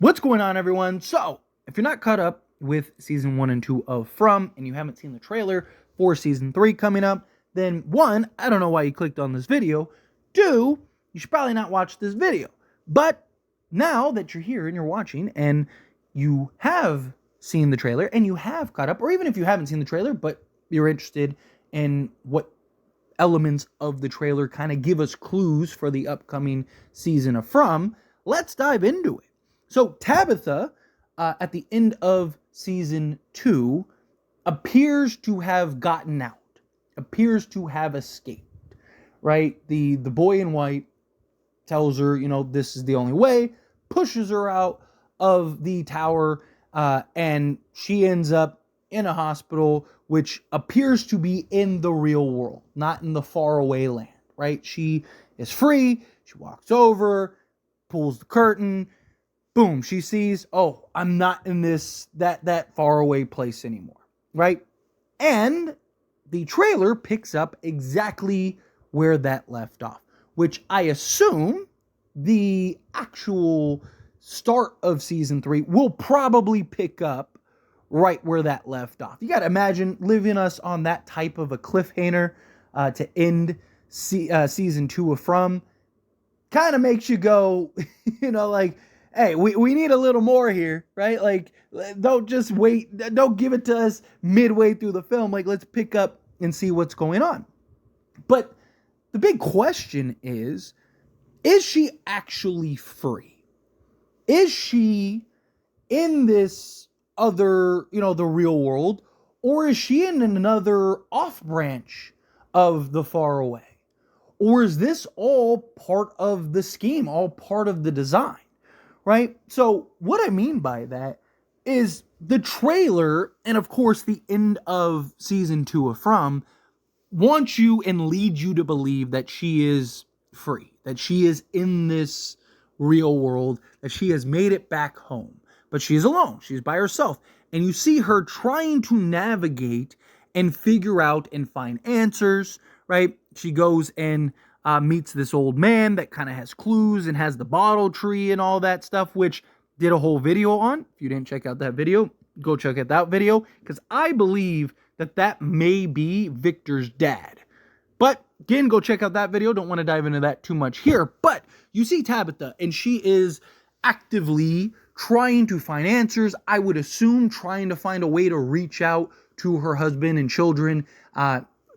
What's going on, everyone? So, if you're not caught up with season 1 and 2 of From, and you haven't seen the trailer for season 3 coming up, then 1, I don't know why you clicked on this video. 2, you should probably not watch this video. But now that you're here and you're watching and you have seen the trailer and you have caught up, or even if you haven't seen the trailer but you're interested in what elements of the trailer kind of give us clues for the upcoming season of From, let's dive into it. So Tabitha, at the end of season 2, appears to have gotten out, appears to have escaped, right? The boy in white tells her, this is the only way, pushes her out of the tower, and she ends up in a hospital, which appears to be in the real world, not in the faraway land, right? She is free, she walks over, pulls the curtain, boom, she sees, oh, I'm not in that faraway place anymore, right? And the trailer picks up exactly where that left off, which I assume the actual start of season 3 will probably pick up right where that left off. You got to imagine living us on that type of a cliffhanger to end season 2 of From. Kind of makes you go, like, hey, we need a little more here, right? Like, don't just wait. Don't give it to us midway through the film. Like, let's pick up and see what's going on. But the big question is she actually free? Is she in this other, the real world? Or is she in another off branch of the far away? Or is this all part of the scheme, all part of the design? Right? So what I mean by that is the trailer, and of course the end of season 2 of From, wants you and leads you to believe that she is free, that she is in this real world, that she has made it back home. But she's alone. She's by herself. And you see her trying to navigate and figure out and find answers, right? She goes and meets this old man that kind of has clues and has the bottle tree and all that stuff, which did a whole video on. If you didn't check out that video, go check out that video, because I believe that may be Victor's dad. But again, go check out that video. Don't want to dive into that too much here. But you see Tabitha, and she is actively trying to find answers. I would assume trying to find a way to reach out to her husband and children,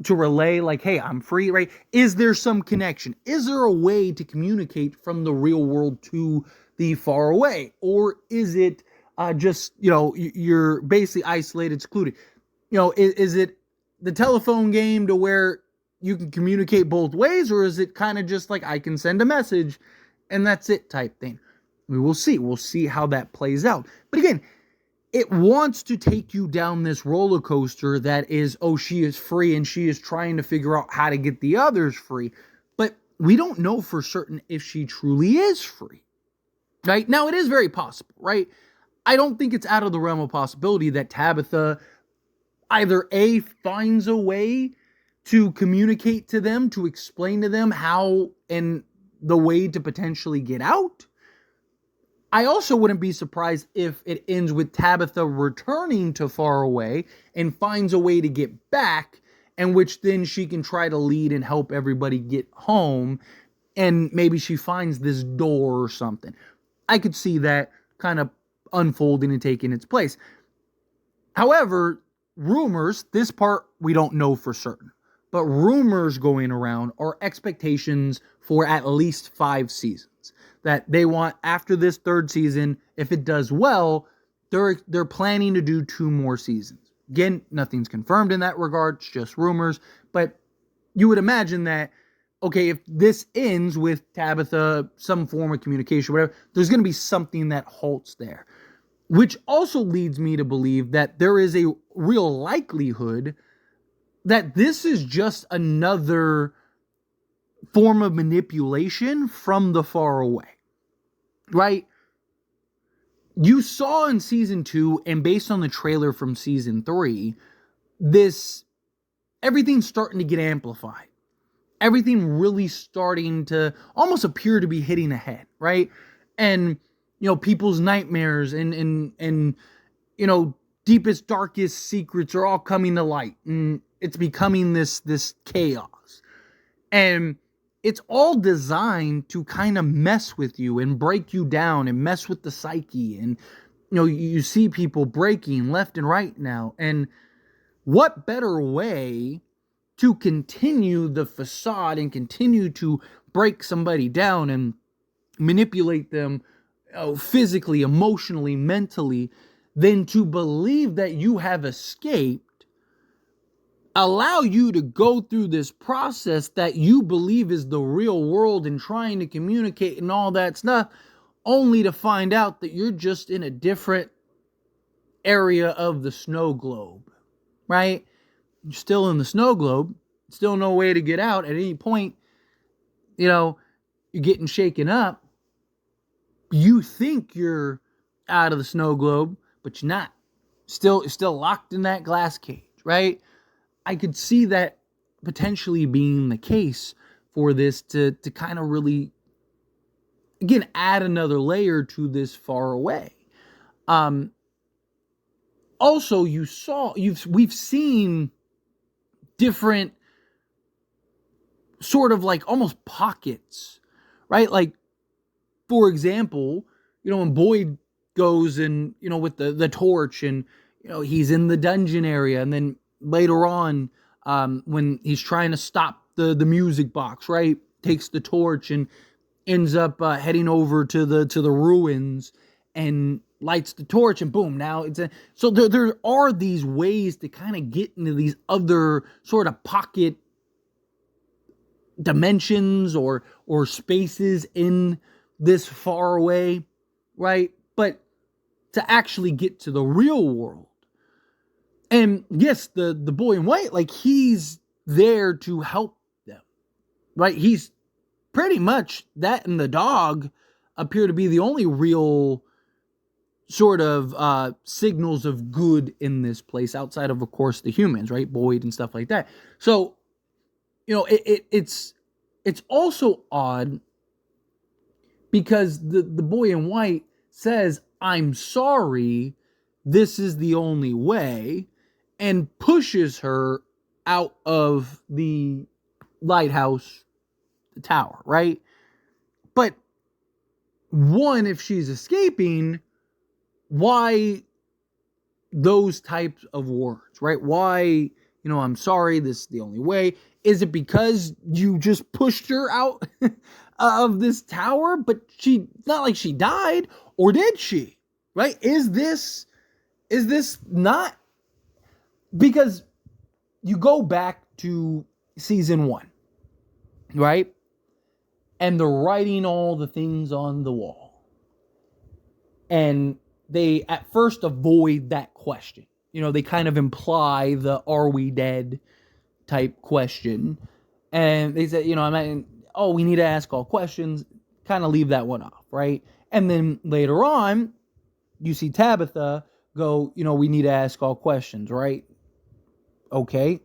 to relay, like, hey, I'm free, right? Is there some connection? Is there a way to communicate from the real world to the far away? Or is it just, you're basically isolated, secluded? Is it the telephone game to where you can communicate both ways? Or is it kind of just like, I can send a message and that's it type thing? We will see. We'll see how that plays out. But again, it wants to take you down this roller coaster that is, oh, she is free and she is trying to figure out how to get the others free. But we don't know for certain if she truly is free. Right? Now, it is very possible, right? I don't think it's out of the realm of possibility that Tabitha either A, finds a way to communicate to them, to explain to them how and the way to potentially get out. I also wouldn't be surprised if it ends with Tabitha returning to far away and finds a way to get back, and which then she can try to lead and help everybody get home, and maybe she finds this door or something. I could see that kind of unfolding and taking its place. However, rumors, this part we don't know for certain, but rumors going around are expectations for at least 5 seasons. That they want, after this 3rd season, if it does well, they're planning to do 2 more seasons. Again, nothing's confirmed in that regard, it's just rumors. But you would imagine that, okay, if this ends with Tabitha, some form of communication, whatever, there's going to be something that halts there. Which also leads me to believe that there is a real likelihood that this is just another form of manipulation from the far away. Right? You saw in season 2, and based on the trailer from season 3, everything's starting to get amplified. Everything really starting to almost appear to be hitting ahead, right? And people's nightmares and deepest, darkest secrets are all coming to light, and it's becoming this chaos. And it's all designed to kind of mess with you and break you down and mess with the psyche. And you see people breaking left and right now. And what better way to continue the facade and continue to break somebody down and manipulate them physically, emotionally, mentally, than to believe that you have escaped, allow you to go through this process that you believe is the real world and trying to communicate and all that stuff, only to find out that you're just in a different area of the snow globe, right? You're still in the snow globe, still no way to get out. At any point, you're getting shaken up. You think you're out of the snow globe, but you're not. Still locked in that glass cage, right? I could see that potentially being the case for this to kind of really, again, add another layer to this far away. Also, we've seen different sort of like almost pockets, right? Like, for example, when Boyd goes and, with the torch and, he's in the dungeon area, and then later on, when he's trying to stop the music box, right? Takes the torch and ends up heading over to the ruins and lights the torch, and boom, now so there are these ways to kind of get into these other sort of pocket dimensions or spaces in this far away, right? But to actually get to the real world. And yes, the boy in white, like, he's there to help them, right? He's pretty much, that and the dog appear to be the only real sort of signals of good in this place, outside of course, the humans, right? Boyd and stuff like that. So, it's also odd because the boy in white says, "I'm sorry, this is the only way," and pushes her out of the lighthouse tower, right? But one, if she's escaping, why those types of words, right? Why, "I'm sorry, this is the only way"? Is it because you just pushed her out of this tower, but it's not like she died, or did she? Right? Is this not? Because you go back to season 1, right? And they're writing all the things on the wall. And they at first avoid that question. They kind of imply the "are we dead" type question. And they said, we need to ask all questions. Kind of leave that one off, right? And then later on, you see Tabitha go, we need to ask all questions, right? Okay.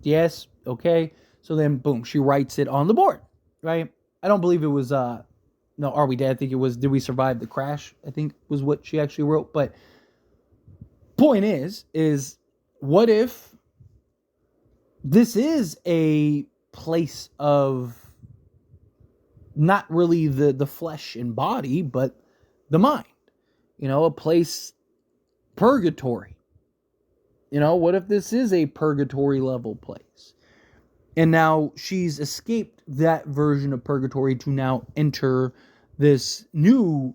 Yes. Okay. So then, boom, she writes it on the board, right? I don't believe it was, no, "are we dead?" I think it was, "did we survive the crash?" I think was what she actually wrote. But point is what if this is a place of not really the flesh and body, but the mind, a place, purgatory. What if this is a purgatory level place? And now she's escaped that version of purgatory to now enter this new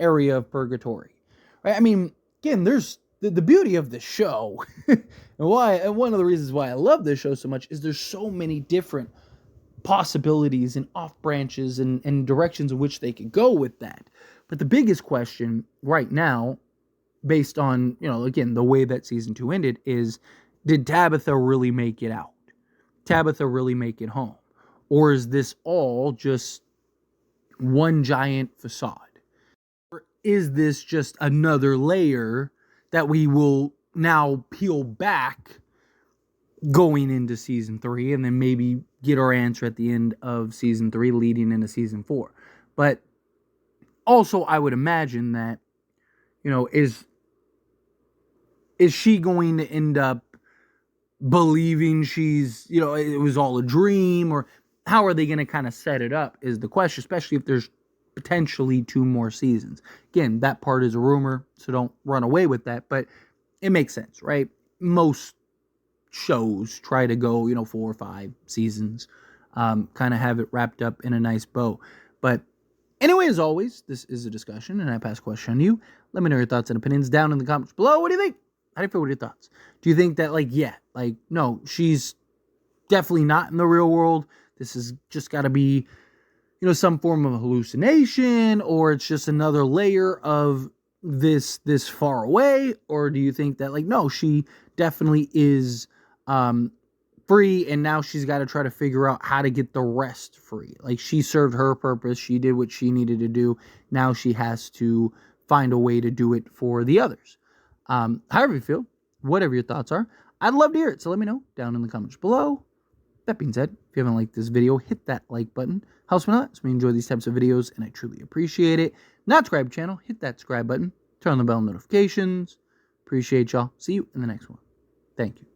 area of purgatory, right? I mean, again, there's the beauty of the show, and one of the reasons why I love this show so much is there's so many different possibilities and off branches and directions in which they could go with that. But the biggest question right now, based on, again, the way that season 2 ended, is, did Tabitha really make it out? Tabitha really make it home? Or is this all just one giant facade? Or is this just another layer that we will now peel back going into season 3, and then maybe get our answer at the end of season 3 leading into season 4? But Also, I would imagine that, is she going to end up believing she's, it was all a dream, or how are they going to kind of set it up is the question, especially if there's potentially 2 more seasons. Again, that part is a rumor, so don't run away with that, but it makes sense, right? Most shows try to go, 4 or 5 seasons, kind of have it wrapped up in a nice bow. But anyway, as always, this is a discussion, and I pass the question on you. Let me know your thoughts and opinions down in the comments below. What do you think? How do you feel with your thoughts? Do you think that, no, she's definitely not in the real world? This has just got to be, some form of hallucination, or it's just another layer of this far away? Or do you think that, no, she definitely is free, and now she's got to try to figure out how to get the rest free? She served her purpose. She did what she needed to do. Now she has to find a way to do it for the others. However you feel, whatever your thoughts are, I'd love to hear it. So let me know down in the comments below. That being said, if you haven't liked this video, hit that like button. Helps me a lot, so we enjoy these types of videos, and I truly appreciate it. Not subscribe to the channel, hit that subscribe button. Turn on the bell notifications. Appreciate y'all. See you in the next one. Thank you.